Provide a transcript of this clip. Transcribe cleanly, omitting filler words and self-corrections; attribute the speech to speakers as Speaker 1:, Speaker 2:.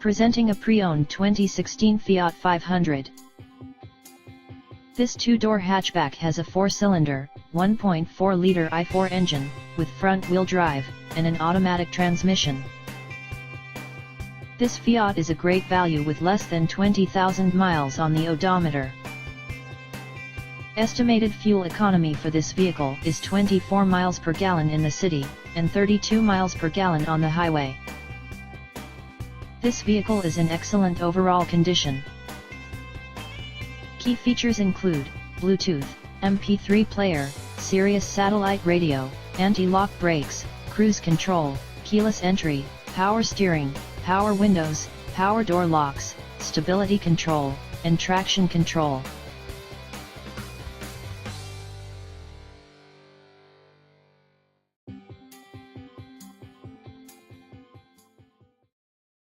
Speaker 1: Presenting a pre-owned 2016 Fiat 500. This two-door hatchback has a 4-cylinder, 1.4-liter i4 engine, with front-wheel drive, and an automatic transmission. This Fiat is a great value with less than 20,000 miles on the odometer. Estimated fuel economy for this vehicle is 24 miles per gallon in the city, and 32 miles per gallon on the highway. This vehicle is in excellent overall condition. Key features include Bluetooth, MP3 player, Sirius satellite radio, anti-lock brakes, cruise control, keyless entry, power steering, power windows, power door locks, stability control, and traction control.